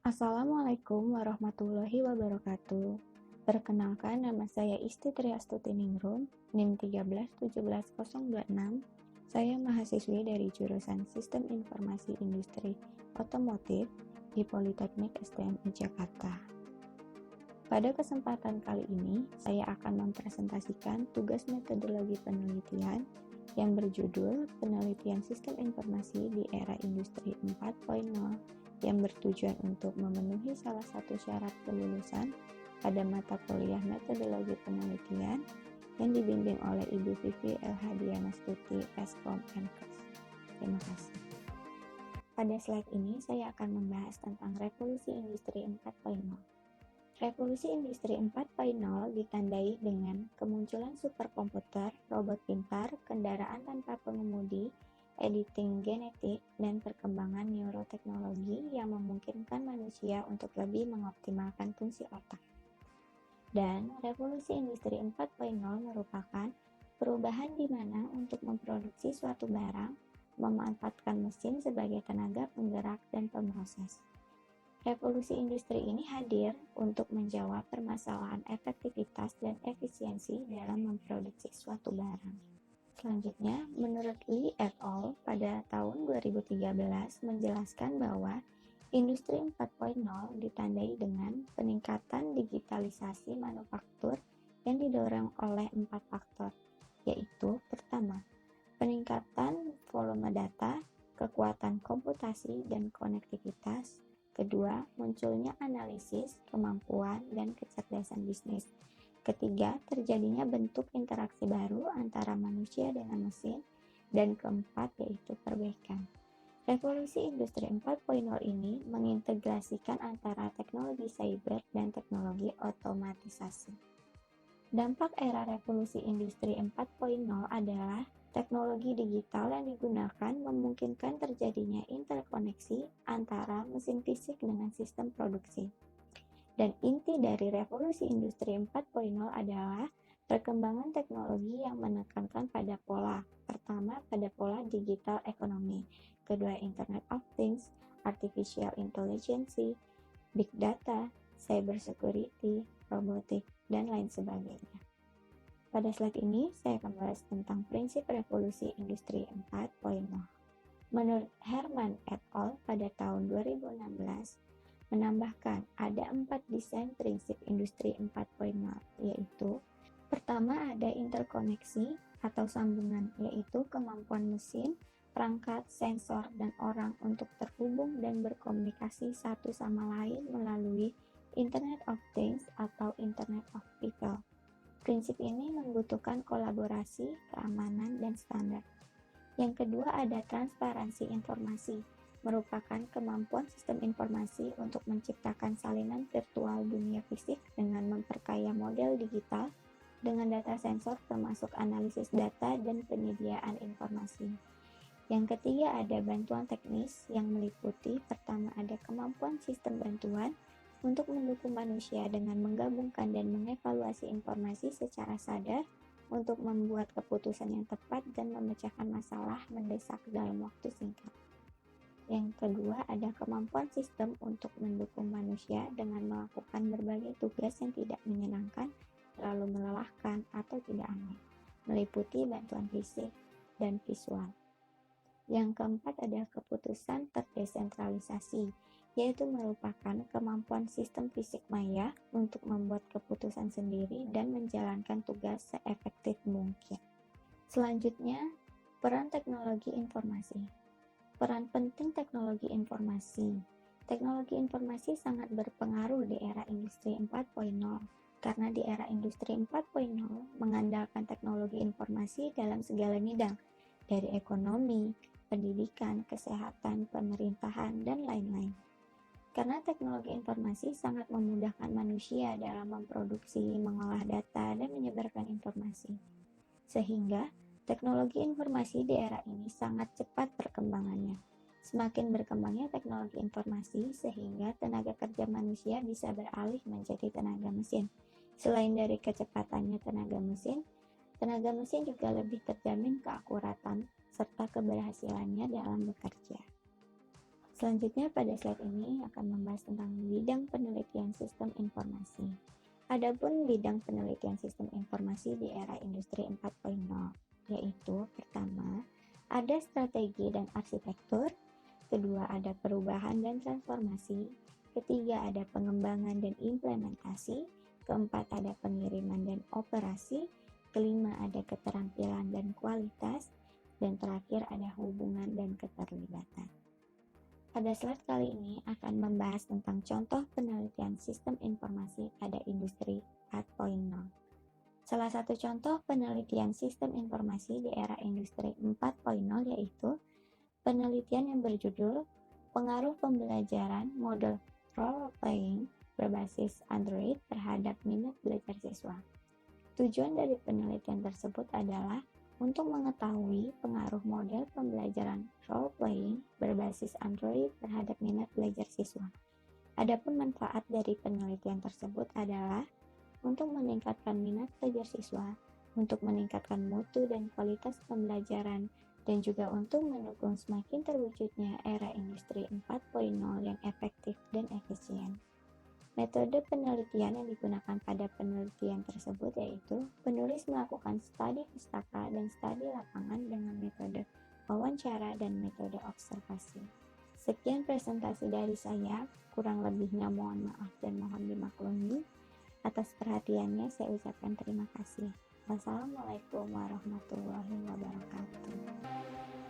Assalamualaikum warahmatullahi wabarakatuh. Perkenalkan, nama saya Isti Triastuti Ningrum, NIM 1317026. Saya mahasiswi dari jurusan Sistem Informasi Industri Otomotif di Politeknik STMI Jakarta. Pada kesempatan kali ini, saya akan mempresentasikan tugas metodologi penelitian yang berjudul Penelitian Sistem Informasi di Era Industri 4.0 yang bertujuan untuk memenuhi salah satu syarat kelulusan pada mata kuliah metodologi penelitian yang dibimbing oleh Ibu Vivi LH Dianastuti, Eskom Nkes. Terima kasih. Pada slide ini saya akan membahas tentang revolusi industri 4.0. Revolusi industri 4.0 ditandai dengan kemunculan superkomputer, robot pintar, kendaraan tanpa pengemudi, editing genetik, dan perkembangan neuroteknologi yang memungkinkan manusia untuk lebih mengoptimalkan fungsi otak. Dan revolusi industri 4.0 merupakan perubahan di mana untuk memproduksi suatu barang, memanfaatkan mesin sebagai tenaga penggerak dan pemroses. Revolusi industri ini hadir untuk menjawab permasalahan efektivitas dan efisiensi dalam memproduksi suatu barang. Selanjutnya, menurut Lee et al. Pada tahun 2013 menjelaskan bahwa industri 4.0 ditandai dengan peningkatan digitalisasi manufaktur yang didorong oleh 4 faktor, yaitu pertama, peningkatan volume data, kekuatan komputasi dan konektivitas. Kedua, munculnya analisis, kemampuan, dan kecerdasan bisnis. Ketiga, terjadinya bentuk interaksi baru antara manusia dengan mesin. Dan keempat, yaitu perbaikan. Revolusi industri 4.0 ini mengintegrasikan antara teknologi cyber dan teknologi otomatisasi. Dampak era revolusi industri 4.0 adalah teknologi digital yang digunakan memungkinkan terjadinya interkoneksi antara mesin fisik dengan sistem produksi. Dan inti dari revolusi industri 4.0 adalah perkembangan teknologi yang menekankan pada pola. Pertama, pada pola digital ekonomi. Kedua, Internet of Things, Artificial Intelligence, Big Data, Cyber Security, Robotik, dan lain sebagainya. Pada slide ini, saya akan bahas tentang prinsip revolusi industri 4.0. Menurut Herman et al. Pada tahun 2016, menambahkan ada 4 desain prinsip industri 4.0, yaitu pertama ada interkoneksi atau sambungan, yaitu kemampuan mesin, perangkat, sensor, dan orang untuk terhubung dan berkomunikasi satu sama lain melalui Internet of Things atau Internet of People. Prinsip ini membutuhkan kolaborasi, keamanan, dan standar. Yang kedua ada transparansi informasi, merupakan kemampuan sistem informasi untuk menciptakan salinan virtual dunia fisik dengan memperkaya model digital dengan data sensor termasuk analisis data dan penyediaan informasi. Yang ketiga ada bantuan teknis yang meliputi pertama ada kemampuan sistem bantuan untuk mendukung manusia dengan menggabungkan dan mengevaluasi informasi secara sadar untuk membuat keputusan yang tepat dan memecahkan masalah mendesak dalam waktu singkat. Yang kedua ada kemampuan sistem untuk mendukung manusia dengan melakukan berbagai tugas yang tidak menyenangkan, terlalu melelahkan, atau tidak aman, meliputi bantuan fisik dan visual. Yang keempat ada keputusan terdesentralisasi, yaitu merupakan kemampuan sistem fisik maya untuk membuat keputusan sendiri dan menjalankan tugas seefektif mungkin. Selanjutnya, peran teknologi informasi. Peran penting teknologi informasi. Teknologi informasi sangat berpengaruh di era industri 4.0 karena di era industri 4.0 mengandalkan teknologi informasi dalam segala bidang, dari ekonomi, pendidikan, kesehatan, pemerintahan, dan lain-lain. Karena teknologi informasi sangat memudahkan manusia dalam memproduksi, mengolah data, dan menyebarkan informasi. Sehingga teknologi informasi di era ini sangat cepat perkembangannya. Semakin berkembangnya teknologi informasi sehingga tenaga kerja manusia bisa beralih menjadi tenaga mesin. Selain dari kecepatannya tenaga mesin juga lebih terjamin keakuratan serta keberhasilannya dalam bekerja. Selanjutnya pada slide ini akan membahas tentang bidang penelitian sistem informasi. Adapun bidang penelitian sistem informasi di era industri 4.0, yaitu pertama, ada strategi dan arsitektur, kedua ada perubahan dan transformasi, ketiga ada pengembangan dan implementasi, keempat ada pengiriman dan operasi, kelima ada keterampilan dan kualitas, dan terakhir ada hubungan dan keterlibatan. Pada slide kali ini akan membahas tentang contoh penelitian sistem informasi pada industri 4.0. Salah satu contoh penelitian sistem informasi di era industri 4.0 yaitu penelitian yang berjudul Pengaruh Pembelajaran Model Role Playing berbasis Android terhadap minat belajar siswa. Tujuan dari penelitian tersebut adalah untuk mengetahui pengaruh model pembelajaran role-playing berbasis Android terhadap minat belajar siswa. Adapun manfaat dari penelitian tersebut adalah untuk meningkatkan minat belajar siswa, untuk meningkatkan mutu dan kualitas pembelajaran, dan juga untuk mendukung semakin terwujudnya era industri 4.0 yang efektif dan efisien. Metode penelitian yang digunakan pada penelitian tersebut yaitu penulis melakukan studi pustaka dan studi lapangan dengan metode wawancara dan metode observasi. Sekian presentasi dari saya, kurang lebihnya mohon maaf dan mohon dimaklumi. Atas perhatiannya saya ucapkan terima kasih. Wassalamualaikum warahmatullahi wabarakatuh.